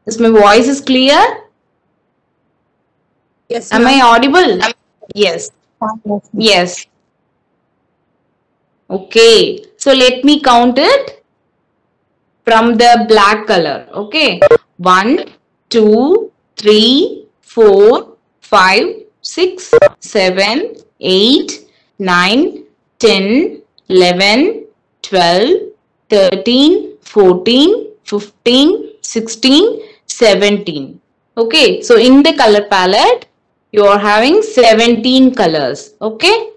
Is my voice is clear? Yes. Am I audible? Yes. Yes. Yes. Okay. So let me count it from the black color. Okay. 1, 2, 3, 4, 5, 6, 7, 8, 9, 10, 11, 12, 13, 14, 15, 16, 17. Okay. So in the color palette, you are having 17 colors. Okay.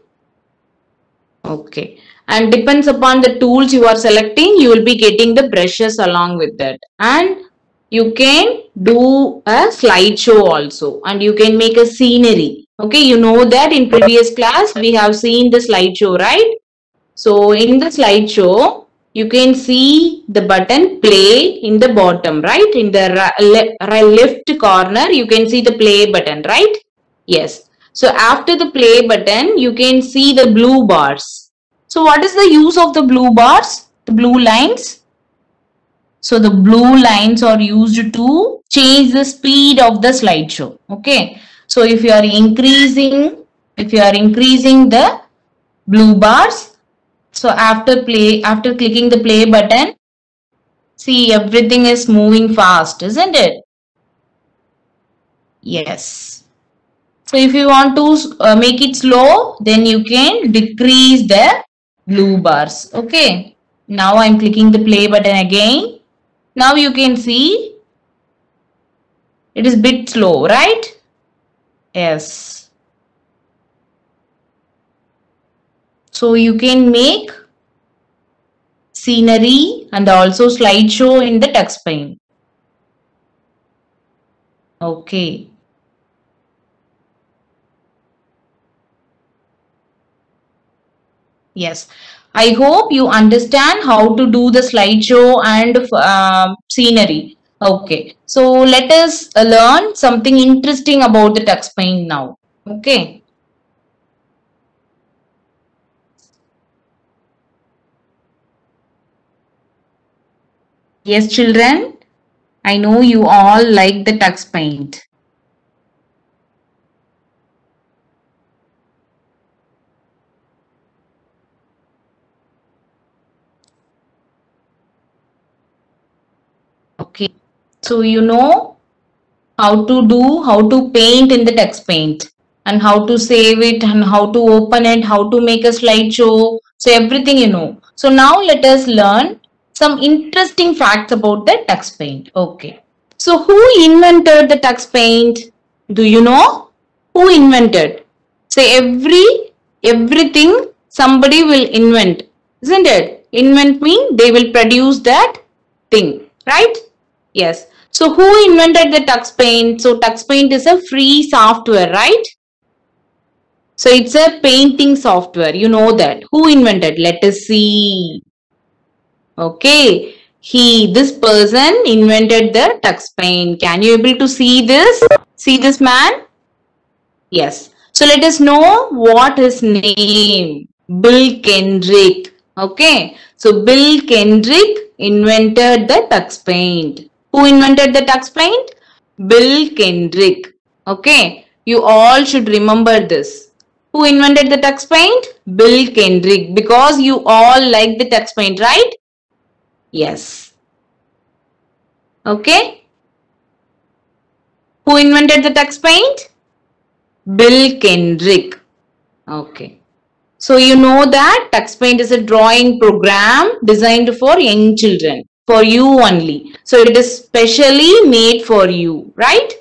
Okay. And depends upon the tools you are selecting, you will be getting the brushes along with that. And you can do a slideshow also. And you can make a scenery. Okay. You know that in previous class, we have seen the slideshow, right? So in the slideshow, you can see the button play in the bottom, right? In the left corner, you can see the play button, right? Yes. So after the play button, you can see the blue bars. So what is the use of the blue bars? The blue lines? So the blue lines are used to change the speed of the slideshow. Okay. So if you are increasing the blue bars, so after clicking the play button, see everything is moving fast, isn't it? Yes. So if you want to make it slow, then you can decrease the blue bars. Okay. Now I'm clicking the play button again. Now you can see it is a bit slow, right? Yes. So you can make scenery and also slideshow in the TuxPaint. Okay. Yes. I hope you understand how to do the slideshow and scenery. Okay. So let us learn something interesting about the TuxPaint now. Okay. Yes, children. I know you all like the TuxPaint. Okay. So you know how to paint in the TuxPaint and how to save it and how to open it, how to make a slideshow. So everything you know. So now let us learn some interesting facts about the TuxPaint. Okay. So who invented the TuxPaint? Do you know? Who invented? Say everything somebody will invent. Isn't it? Invent mean they will produce that thing. Right? Yes. So who invented the TuxPaint? So TuxPaint is a free software, right? So it's a painting software. You know that. Who invented? Let us see. Okay. This person invented the TuxPaint. Can you able to see this? See this man? Yes. So let us know what his name. Bill Kendrick. Okay. So Bill Kendrick invented the TuxPaint. Who invented the TuxPaint? Bill Kendrick. Okay. You all should remember this. Who invented the TuxPaint? Bill Kendrick. Because you all like the TuxPaint, right? Yes. Okay. Who invented the TuxPaint? Bill Kendrick. Okay. So you know that TuxPaint is a drawing program designed for young children, for you only. So it is specially made for you, right?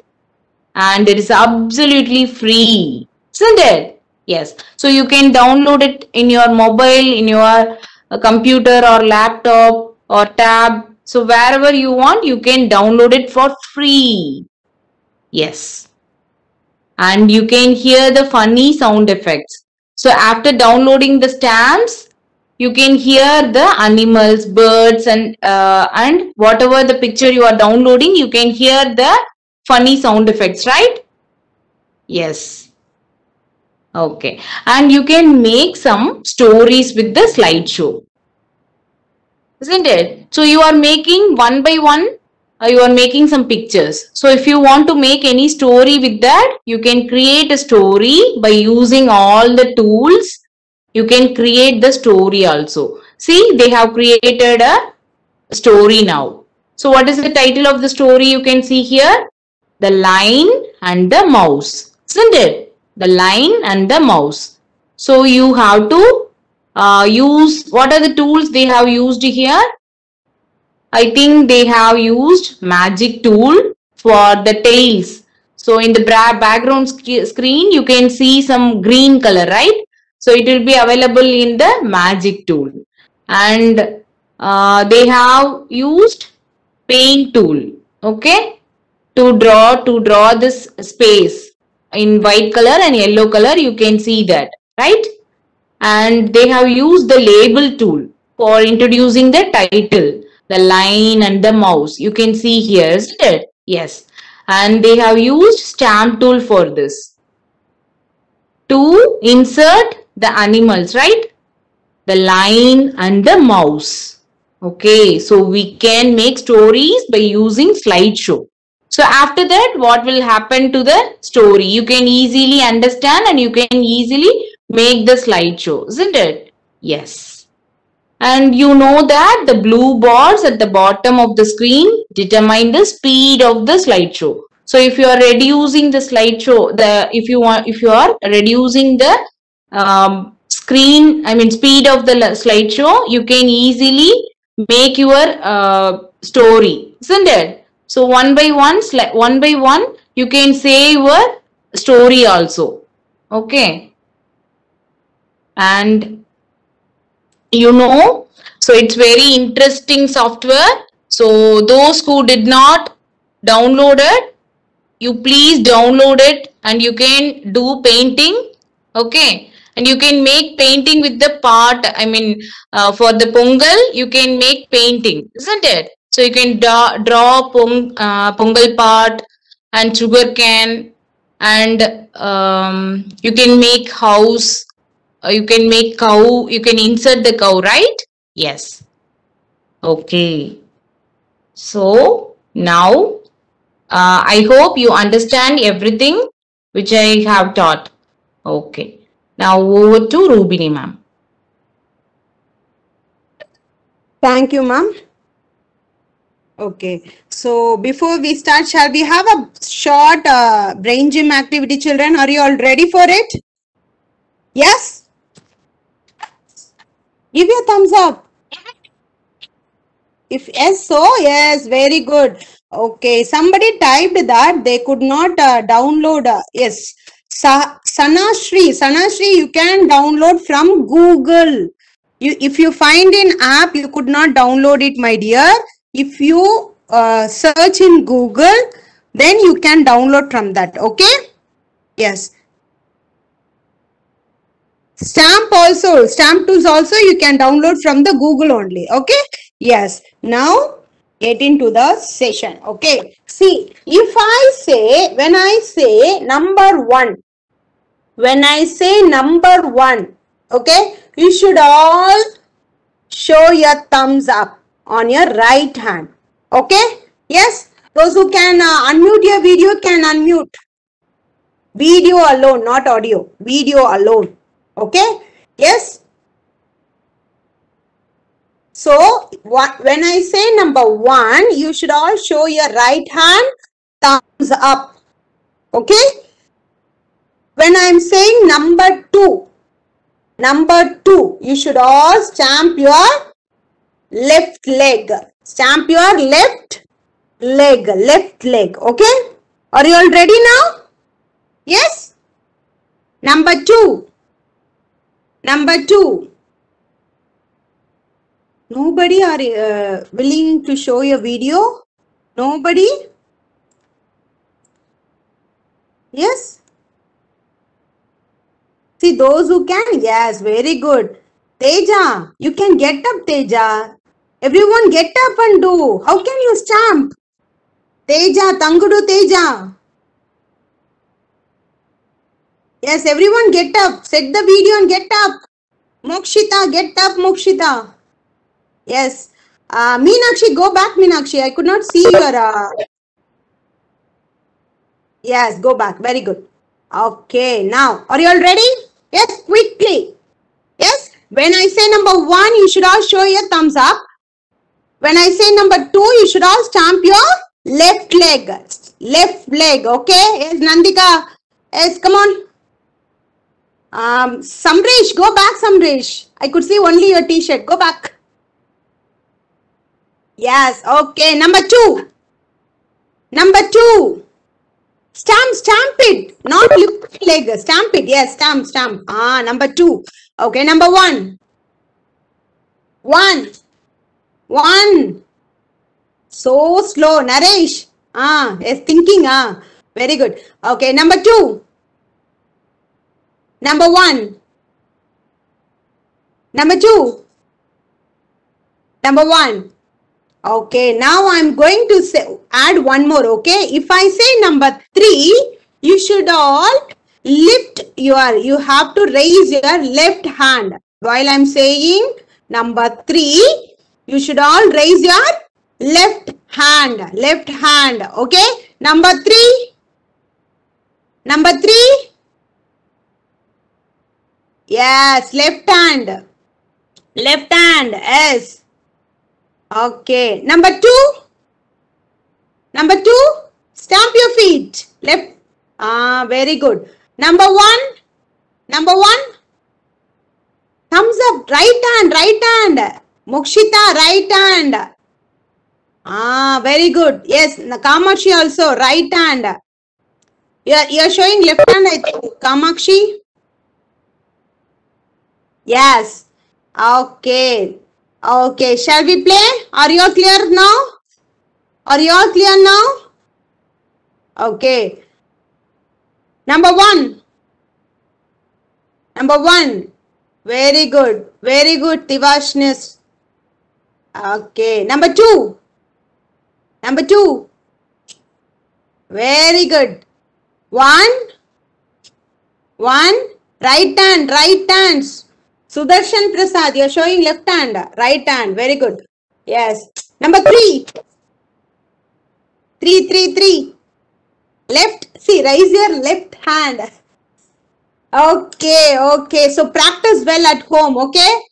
And it is absolutely free, isn't it? Yes. So you can download it in your mobile, in your computer or laptop or tab. So wherever you want, you can download it for free. Yes. And you can hear the funny sound effects. So after downloading the stamps, you can hear the animals, birds and whatever the picture you are downloading, you can hear the funny sound effects, right? Yes. Okay. And you can make some stories with the slideshow. Isn't it? So you are making one by one you are making some pictures. So if you want to make any story with that, you can create a story by using all the tools. You can create the story also. See, they have created a story now. So what is the title of the story? You can see here, The Lion and the Mouse, isn't it? The Lion and the Mouse. So you have to use, what are the tools they have used here? I think they have used magic tool for the tails. So in the background screen, you can see some green color, right? So it will be available in the magic tool. And they have used paint tool, okay, to draw this space in white color and yellow color. You can see that, right? And they have used the label tool for introducing the title, The Lion and the Mouse. You can see here, isn't it? Yes. And they have used stamp tool for this to insert the animals, right? The lion and the mouse. Okay, so we can make stories by using slideshow. So after that, what will happen to the story? You can easily understand and you can easily make the slideshow, isn't it? Yes. And you know that the blue bars at the bottom of the screen determine the speed of the slideshow. So if you are reducing the slideshow, if you are reducing the speed of the slideshow, you can easily make your story, isn't it? So one by one, you can say your story also. Okay. And you know, so it's very interesting software. So those who did not download it, you please download it and you can do painting. Okay. And you can make painting with the part, for the Pongal, you can make painting, isn't it? So you can draw Pongal part and sugar cane, and you can make house, you can make cow, you can insert the cow, right? Yes. Okay. So now I hope you understand everything which I have taught. Okay. Now over to Rubini ma'am. Thank you, ma'am. Okay. So before we start, shall we have a short brain gym activity, children? Are you all ready for it? Yes? Give your thumbs up. If yes, so yes, very good. Okay, somebody typed that they could not download. Yes, Sanashri, you can download from Google. If you find an app, you could not download it, my dear. If you search in Google, then you can download from that. Okay? Yes. Stamp tools also you can download from the Google only. Okay? Yes. Now get into the session. Okay. See, if I say, when I say number one, okay, you should all show your thumbs up on your right hand. Okay? Yes? Those who can unmute your video can unmute. Video alone, not audio. Video alone. Okay? Yes? So, when I say number one, you should all show your right hand thumbs up. Okay? When I am saying number two, you should all stamp your left leg. Stamp your left leg. Okay? Are you all ready now? Yes? Number two. Nobody are willing to show your video? Nobody? Yes? See, those who can, yes, very good. Teja, you can get up, Teja. Everyone get up and do. How can you stamp? Teja, Tangudu Teja. Yes, everyone get up. Set the video and get up. Mokshita, get up, Mokshita. Yes. Meenakshi, go back, Meenakshi. I could not see your... Yes, go back. Very good. Okay, now, are you all ready? Yes, quickly. Yes, when I say number 1, you should all show your thumbs up. When I say number 2, you should all stamp your left leg. Left leg, okay? Yes, Nandika. Yes, come on. Samresh, go back, Samresh. I could see only your t-shirt. Go back. Yes, okay. Number 2. Number 2. Stamp it. Not left leg. Stamp it. Yes, stamp. Number 2. Okay, number 1. 1. So slow. Naresh. Yes, thinking. Very good. Okay, number 2. Number 1. Number 2. Number 1. Okay, now I'm going to add one more, okay? If I say number 3, you should all you have to raise your left hand. While I'm saying number 3, you should all raise your left hand, okay? Number 3. Number 3. Yes, left hand, yes. Okay, number 2. Number 2, stamp your feet. Left. Very good. Number 1. Thumbs up. Right hand. Mokshita, right hand. Very good. Yes, Kamakshi also, right hand. You're showing left hand, I think. Kamakshi. Yes. Okay. Okay, shall we play? Are you all clear now? Okay. Number 1. Very good, Tivashnis. Okay. Number 2. Very good. 1. Right hands. Sudarshan Prasad, you are showing left hand, right hand. Very good. Yes. Number 3. 3. Left. See, raise your left hand. Okay. So practice well at home, okay?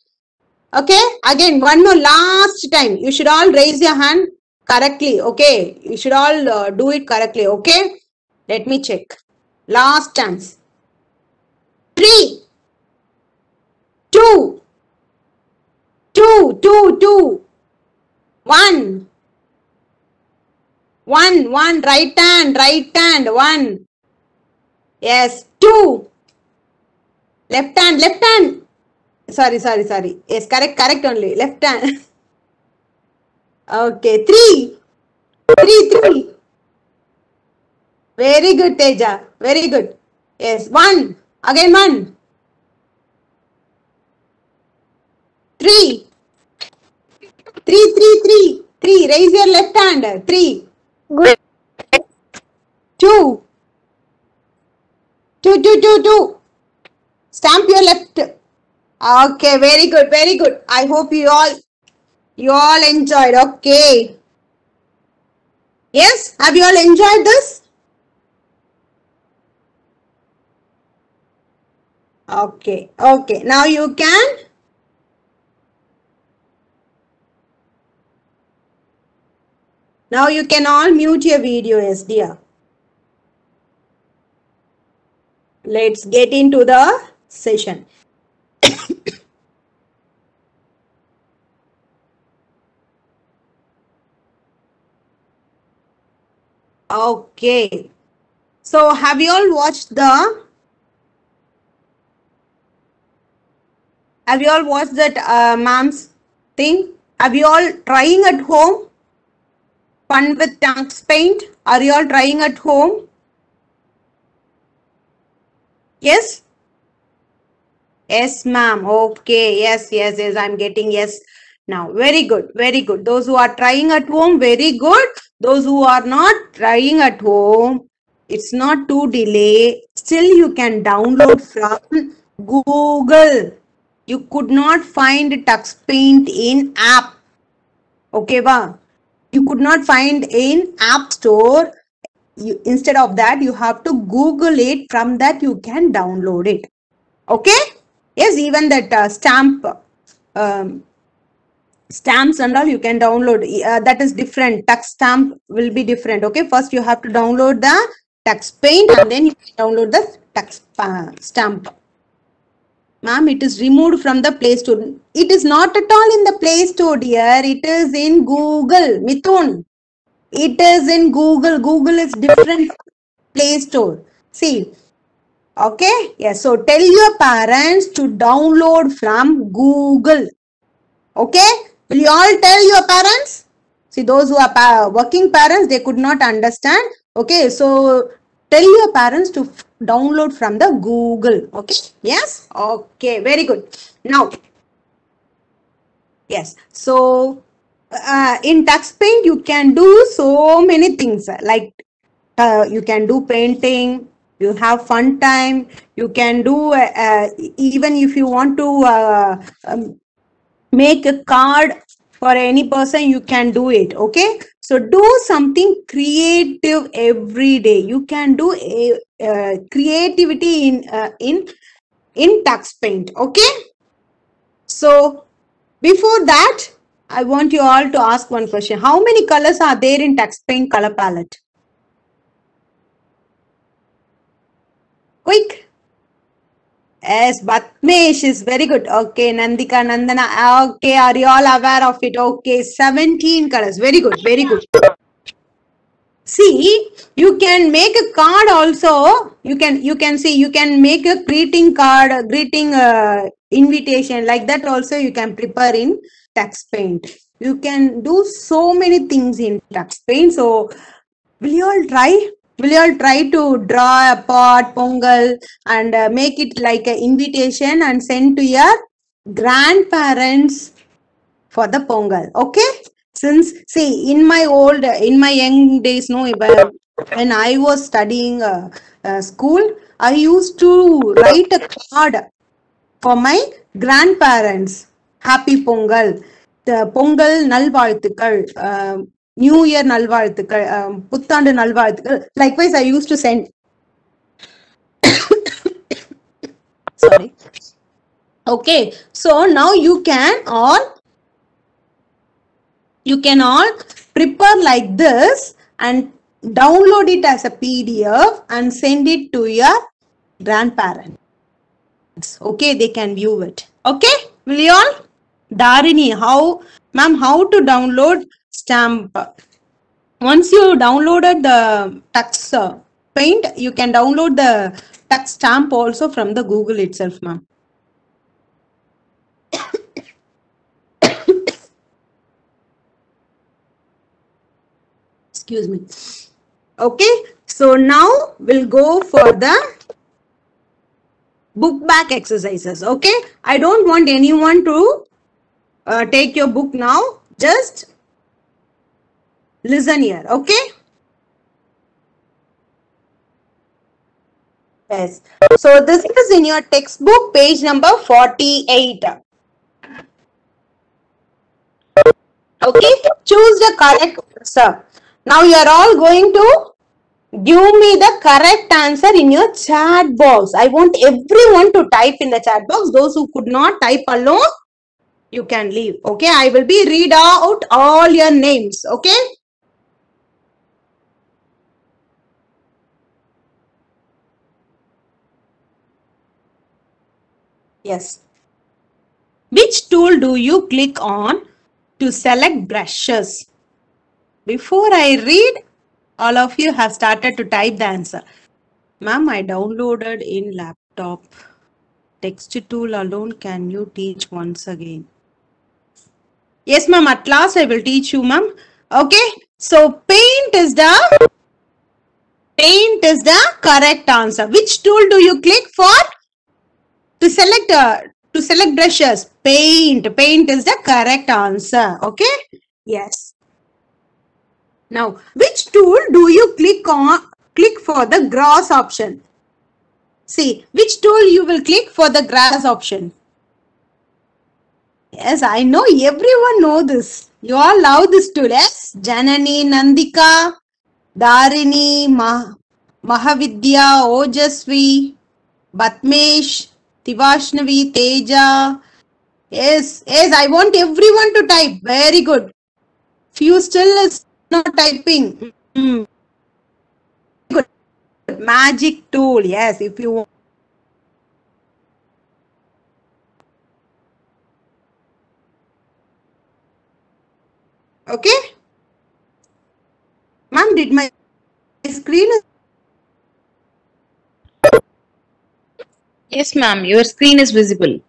Okay. Again, one more last time. You should all raise your hand correctly, okay? You should all do it correctly, okay? Let me check. Last chance. 3. 2. 1. Right hand. 1. Yes. 2. Left hand. Sorry. Yes, correct only. Left hand. Okay. 3. Very good, Teja. Very good. Yes. 1. Again 1. 3. 3. Raise your left hand. 3. Good. 2. Stamp your left. Okay, very good. I hope you all enjoyed. Okay. Yes, have you all enjoyed this? Okay. Now you can all mute your video, yes dear. Let's get into the session. Okay. So have you all watched that ma'am's thing? Have you all trying at home? Fun with Tux Paint. Are you all trying at home? Yes? Yes, ma'am. Okay. Yes. I'm getting yes. Now, very good. Those who are trying at home, very good. Those who are not trying at home, it's not too delay. Still, you can download from Google. You could not find Tux Paint in app. Okay, va? You could not find in App Store. Instead of that, you have to Google it. From that, you can download it. Okay? Yes, even that stamps and all you can download. That is different. Tux stamp will be different. Okay, first you have to download the Tux Paint and then you can download the Tux stamp. Ma'am, it is removed from the Play Store. It is not at all in the Play Store, dear. It is in Google. Mithun. It is in Google. Google is different Play Store. See. Okay. Yes. So tell your parents to download from Google. Okay. Will you all tell your parents? See, those who are working parents, they could not understand. Okay. So tell your parents to download from the Google. Okay. Yes. Okay. Very good. Now, yes. So in Tux Paint, you can do so many things like you can do painting. You have fun time. You can do even if you want to make a card for any person, you can do it. Okay. So do something creative every day. You can do a creativity in Tux Paint. Okay. So before that, I want you all to ask one question. How many colors are there in Tux Paint color palette? Quick. Yes, Batmesh is very good. Okay, Nandika, Nandana. Okay, are you all aware of it? Okay, 17 colors. Very good, very good. See, you can make a card also. You can see, you can make a greeting card, a greeting invitation like that also you can prepare in Tux Paint. You can do so many things in Tux Paint. So, will you all try? Will you all try to draw a pot, pongal, and make it like an invitation and send to your grandparents for the pongal? Okay. Since, see, in my young days, no, when I was studying school, I used to write a card for my grandparents. Happy Pongal, the Pongal Nalvazhuttukal, New Year Nalvazhuttukal, Puthandu Nalvazhuttukal. Likewise, I used to send. Sorry. Okay, so now you can all prepare like this and download it as a PDF and send it to your grandparents. Okay, they can view it. Okay, will you all? Darini, how to download stamp? Once you downloaded the Tux Paint, you can download the Tux stamp also from the Google itself, ma'am. Excuse me. Okay, so now we'll go for the book back exercises. Okay, I don't want anyone to take your book now. Just listen here. Okay. Yes. So this is in your textbook, page number 48. Okay. Choose the correct answer. Now you are all going to give me the correct answer in your chat box. I want everyone to type in the chat box. Those who could not type alone, you can leave. Okay. I will be read out all your names. Okay. Yes. Which tool do you click on to select brushes? Before I read, all of you have started to type the answer. Ma'am, I downloaded in laptop. Text tool alone, can you teach once again? Yes, ma'am, at last I will teach you, ma'am. Okay, so paint is the correct answer. Which tool do you click for to select brushes? Paint is the correct answer. Okay, yes. Now, which tool do you click for the grass option? See, which tool you will click for the grass option? Yes, I know everyone know this. You all love this tool. Yes, Janani, Nandika, Dharini, Mahavidya, Ojasvi, Batmesh, Tivashnavi, Teja. Yes, yes, I want everyone to type. Very good. Few still is not typing. Good. Magic tool. Yes, if you want. Okay. Ma'am, did my screen? Yes, ma'am. Your screen is visible.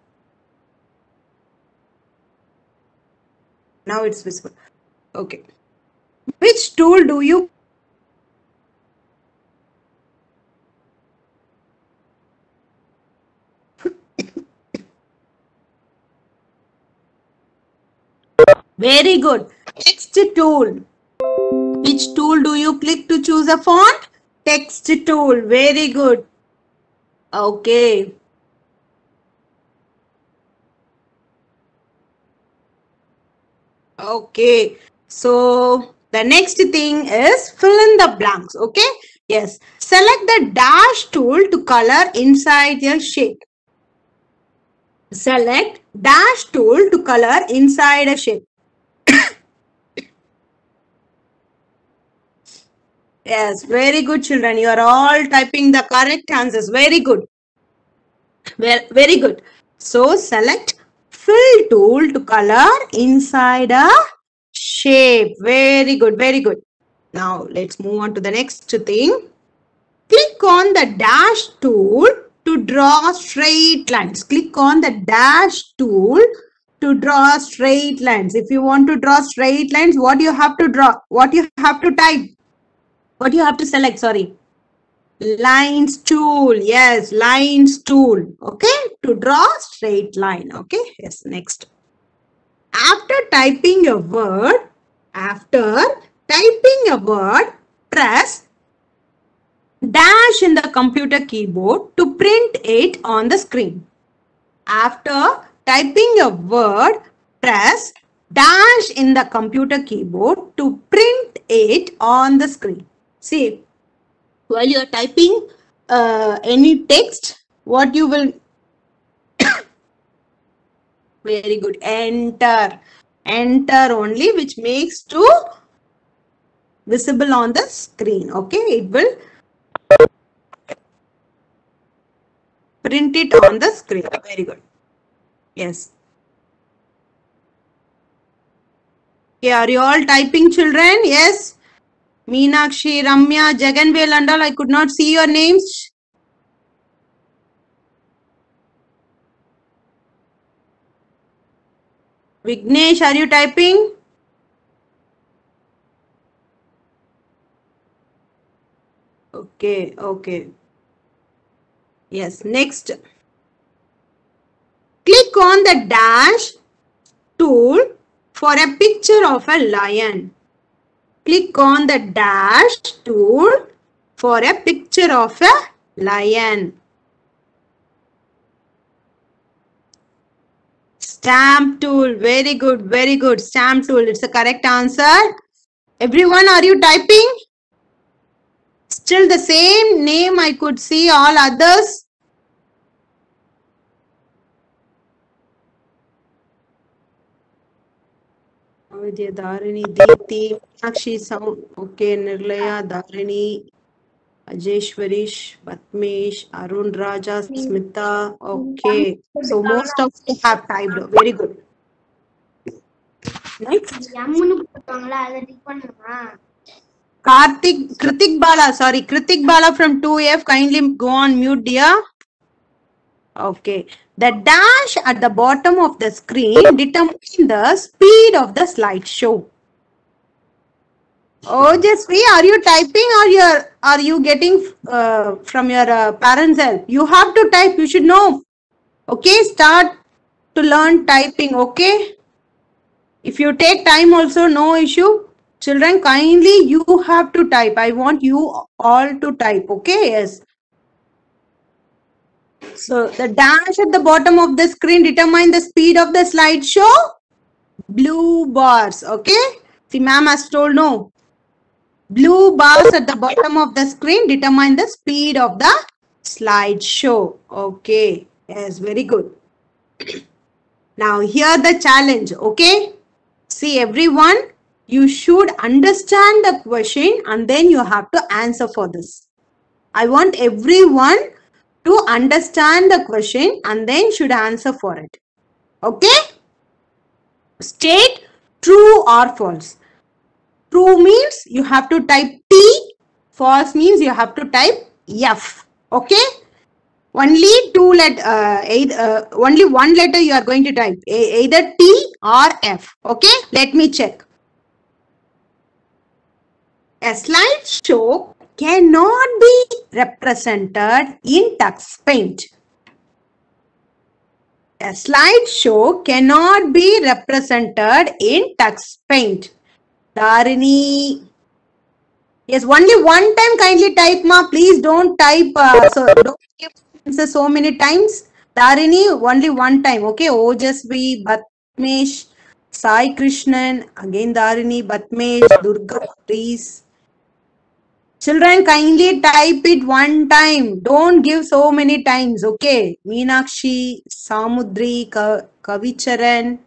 Now it's visible. Okay. Which tool do you Very good. Text tool. Which tool do you click to choose a font? Text tool. Very good. Okay. Okay. So the next thing is fill in the blanks. Okay. Yes. Select the dash tool to color inside your shape. Select dash tool to color inside a shape. Yes, very good children. You are all typing the correct answers. Very good. Very good. So select fill tool to color inside a shape. Very good. Very good. Now let's move on to the next thing. Click on the dash tool to draw straight lines. Click on the dash tool to draw straight lines. If you want to draw straight lines, what do you have to draw? What you have to type? What you have to select? Sorry. Lines tool. Yes, lines tool. Okay, to draw straight line. Okay, yes, next. After typing a word, press dash in the computer keyboard to print it on the screen. After typing a word, press dash in the computer keyboard to print it on the screen. See, while you are typing any text, what you will very good, enter only, which makes to visible on the screen. Okay, it will print it on the screen. Very good. Yes. Okay, are you all typing, children? Yes. Meenakshi, Ramya, Jaganvel and all, I could not see your names. Vignesh, are you typing? Okay, okay. Yes, next. Click on the dash tool for a picture of a lion. Click on the dash tool for a picture of a lion. Stamp tool. Very good. Very good. Stamp tool. It's the correct answer. Everyone, are you typing? Still the same name I could see, all others. Avidya, Dharini, Deepti, Meenakshi, Sound. Okay, Nirlaya, Dharini, Ajeshwarish, Batmesh, Arun Raja, Smita. Okay. So most of you have typed. Very good. Next. Kritik Bala, sorry, Kritik Bala from 2F, kindly go on mute, dear. Okay. The dash at the bottom of the screen determines the speed of the slideshow. Oh, Jasvi, are you typing or are you getting from your parents' help? You have to type, you should know. Okay, start to learn typing, okay? If you take time also, no issue. Children, kindly you have to type. I want you all to type, okay? Yes. So the dash at the bottom of the screen determine the speed of the slideshow. Blue bars. Okay. See, ma'am has told no. Blue bars at the bottom of the screen determine the speed of the slideshow. Okay. Yes, very good. Now here the challenge. Okay. See everyone, you should understand the question and then you have to answer for this. I want everyone to understand the question and then should answer for it. Okay? State true or false. True means you have to type T. False means you have to type F. Okay? Only only one letter you are going to type. Either T or F. Okay? Let me check. A slideshow cannot be represented in tux paint. A slideshow cannot be represented in tux paint. Dharini. Yes, only one time kindly type, ma. Please don't type. Don't give answers so many times. Dharini, only one time. Okay. Ojasvi, Batmesh, Sai Krishnan. Again Dharini, Batmesh, Durga, please. Children, kindly type it one time. Don't give so many times. Okay. Meenakshi, Samudri, Kavicharan.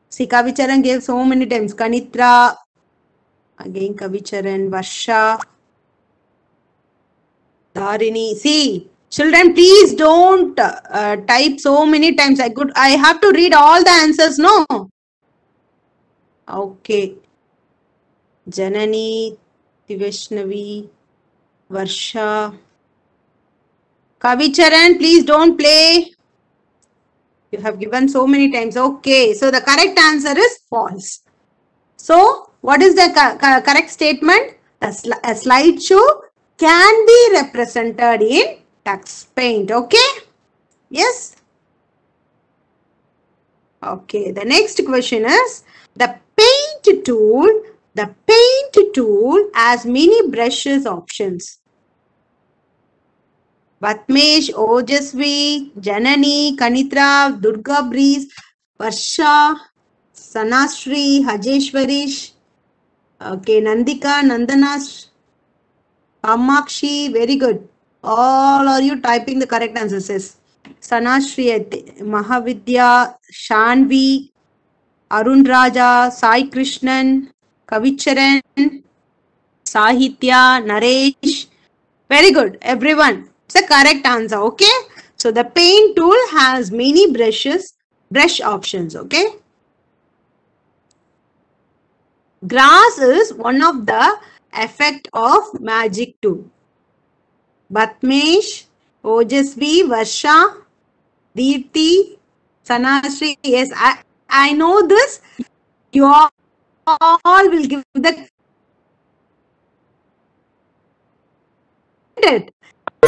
See, Kavicharan gave so many times. Kanitra. Again, Kavicharan, Varsha. Dharini. See, children, please don't type so many times. I have to read all the answers, no? Okay. Janani, Vaishnavi, Varsha. Kavicharan, please don't play. You have given so many times. Okay. So the correct answer is false. So what is the correct statement? A slideshow can be represented in tux paint. Okay. Yes. Okay. The next question is the paint tool. The paint tool has many brushes options. Batmesh, Ojasvi, Janani, Kanitra, Durga Breeze, Varsha, Sanashri, Hajeshwarish, okay, Nandika, Nandanash, Kamakshi, very good. All are you typing the correct answers? Sanashri, Mahavidya, Shanvi, Arun Raja, Sai Krishnan, Kavicharan, Sahitya, Naresh. Very good, everyone. It's the correct answer, okay? So the paint tool has many brush options, okay? Grass is one of the effect of magic tool. Batmesh, Ojasvi, Varsha, Deepti, Sanashri. Yes, I know this. You all will give the credit.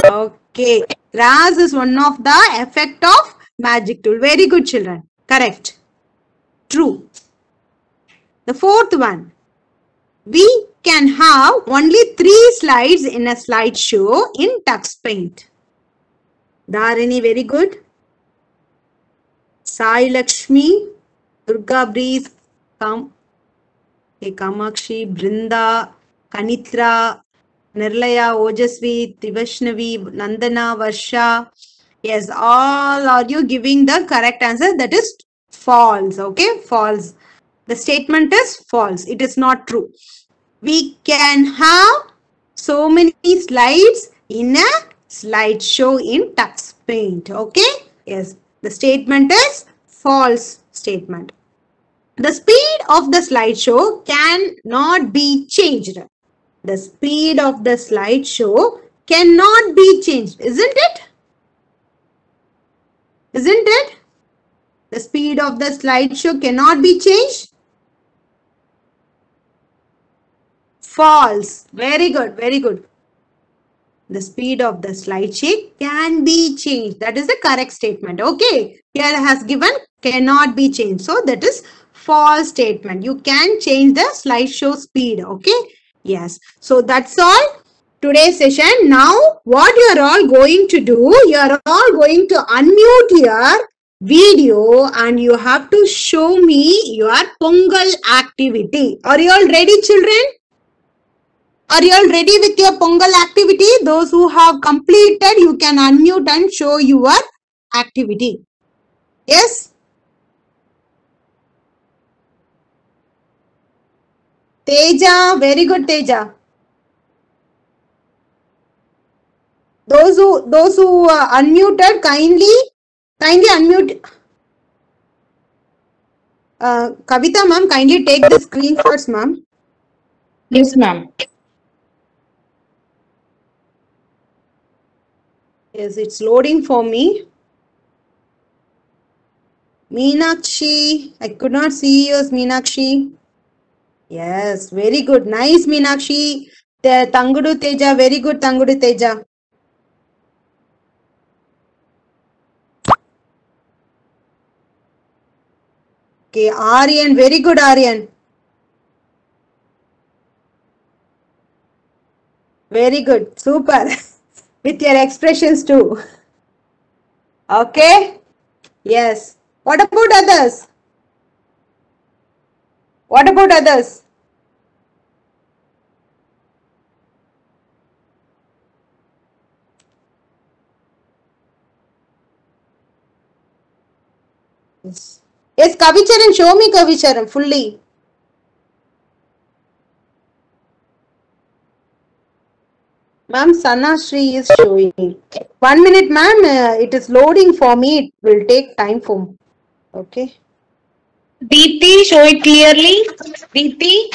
Okay. Grass is one of the effect of magic tool. Very good, children. Correct. True. The fourth one. We can have only 3 slides in a slideshow in tux paint. Dharini, very good. Sai Lakshmi, Durga Breeze, Kamakshi, Brinda, Kanitra, Nirlaya, Ojasvi, Vaishnavi, Nandana, Varsha. Yes, all are you giving the correct answer? That is false. Okay, false. The statement is false. It is not true. We can have so many slides in a slideshow in tux paint. Okay, yes. The statement is false statement. The speed of the slideshow cannot be changed. The speed of the slideshow cannot be changed. Isn't it? Isn't it? The speed of the slideshow cannot be changed. False. Very good. Very good. The speed of the slideshow can be changed. That is the correct statement. Okay. Here it has given cannot be changed. So that is false statement. You can change the slideshow speed. Okay. Yes. So that's all. today's session. Now, what you are all going to do, you are all going to unmute your video and you have to show me your Pongal activity. Are you all ready, children? Are you all ready with your Pongal activity? Those who have completed, you can unmute and show your activity. Yes? Teja, very good, Teja. Those who unmuted, kindly unmute. Kavita ma'am, kindly take the screenshots, ma'am. Yes, ma'am. Yes, it's loading for me. Meenakshi, I could not see yours, Meenakshi. Yes, very good. Nice, Meenakshi. Tangudu Teja, very good, Tangudu Teja. Okay, Aryan, very good, Aryan. Very good, super. With your expressions too. Okay, yes. What about others? What about others? Yes, Kavicharan, show me Kavicharan fully. Ma'am, Sanashri is showing. 1 minute, ma'am. It is loading for me. It will take time for me. Okay. Deepti, show it clearly. Deepti.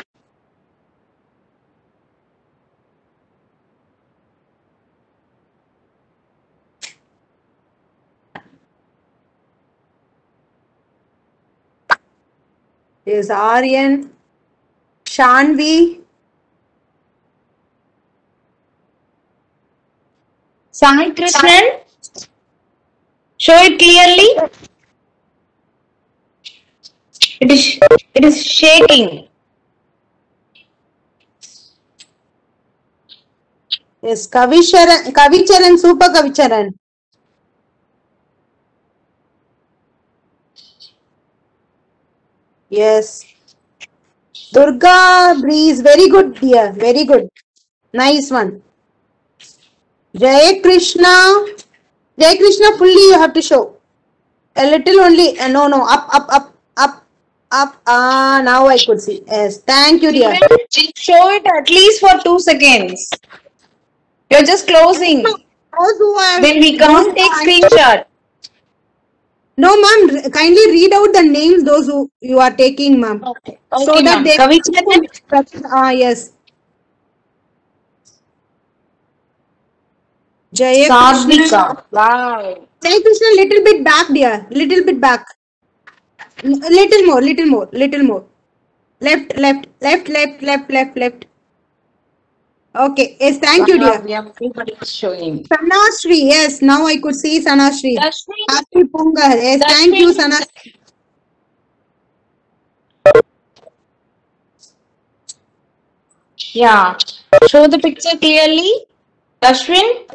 Yes, Aryan, Shanvi. Sai Krishnan, show it clearly. It is shaking. Yes, Kavicharan, super Kavicharan. Yes. Durga Breeze, very good, dear. Very good. Nice one. Jai Krishna. Jai Krishna, fully you have to show. A little only. No. Up. Now I could see. Yes. Thank you, dear. Show it at least for 2 seconds. You're just closing. Then we can't take screenshot. No, ma'am. Kindly read out the names those who you are taking, ma'am. Okay. So Okay, that ma'am. they. Kavicharan. Yes. Jaya Sadvika. Wow. Jai Krishna, little bit back, dear. Little bit back. Little more. Left. Okay. Yes, thank you, dear. Everybody is showing. Sanashri, yes. Now I could see Sanashri. Dashmi. Happy Pongal. Yes, thank you, Sanashri. Yeah. Show the picture clearly. Ashwin.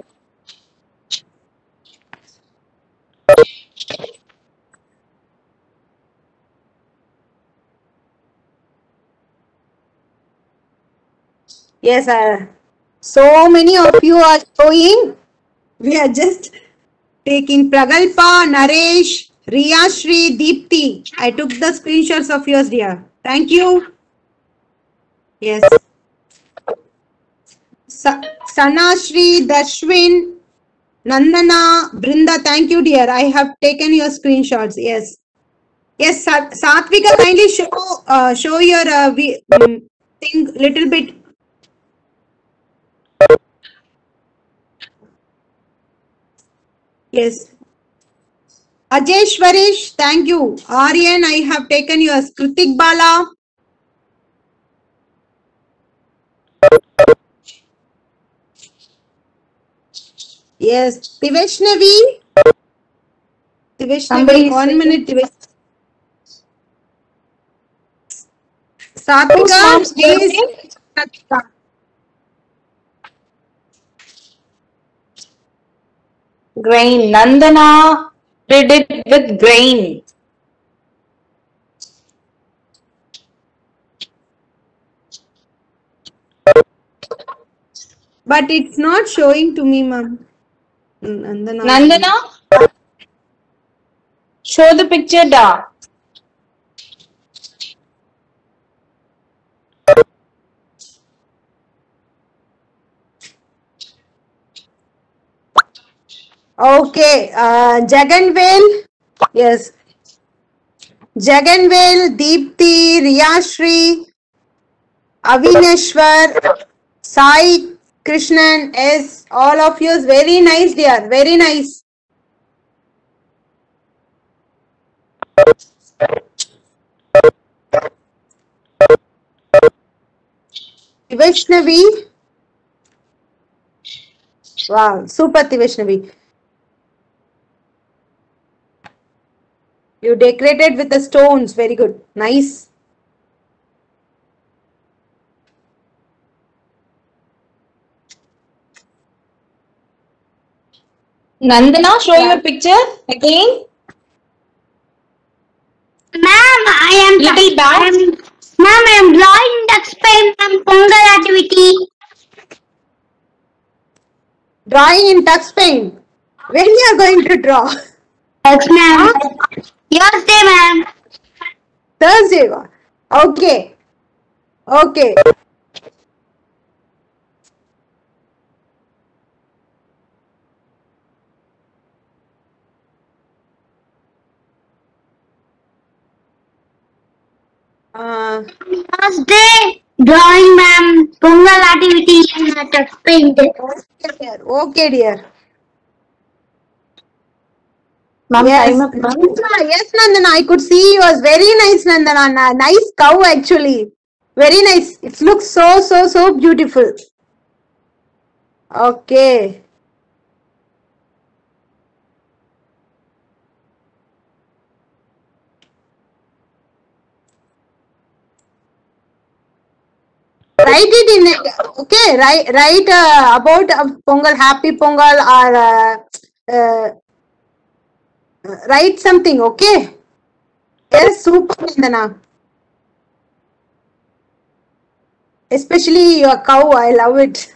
Yes, so many of you are showing. We are just taking Pragalpa, Naresh, Riyashri, Deepti. I took the screenshots of yours, dear. Thank you. Yes. Sanashri, Dashwin, Nandana, Brinda, thank you, dear. I have taken your screenshots. Yes. Yes, Satvika, kindly show your thing little bit. Yes. Ajeshwarish, thank you. Aryan, I have taken yours. Kritik Bala. Yes. Tiveshnavi. Somebody 1 minute. Satvika, please. Grain. Nandana did it with grain. But it's not showing to me, ma'am. Nandana, show the picture, da. Okay, Jaganvel, yes. Jaganvel, Deepthi, Riyashri, Avineshwar, Sai, Krishnan, S, all of you is very nice, dear, very nice. Vaishnavi, wow, super Vaishnavi. You decorated with the stones, very good, nice. Nandana, show your picture again. Ma'am, Little back. Ma'am, I am drawing duck's paint from Pongal activity. Drawing in touch paint. When you are going to draw? Yes, ma'am. Thursday, ma'am. Thursday. Okay. Okay. Thursday, drawing, ma'am. Pongal activity in duck's paint. Okay, dear. Okay, dear. Ma'am, Yes. time up, ma'am. Yes, Nandana. I could see you was very nice, Nandana. Nice cow, actually. Very nice. It looks so beautiful. Okay. Write it in it. Okay. Write about Pongal, happy Pongal, or write something. Okay. Yes, super, Nandana. Especially your cow. I love it.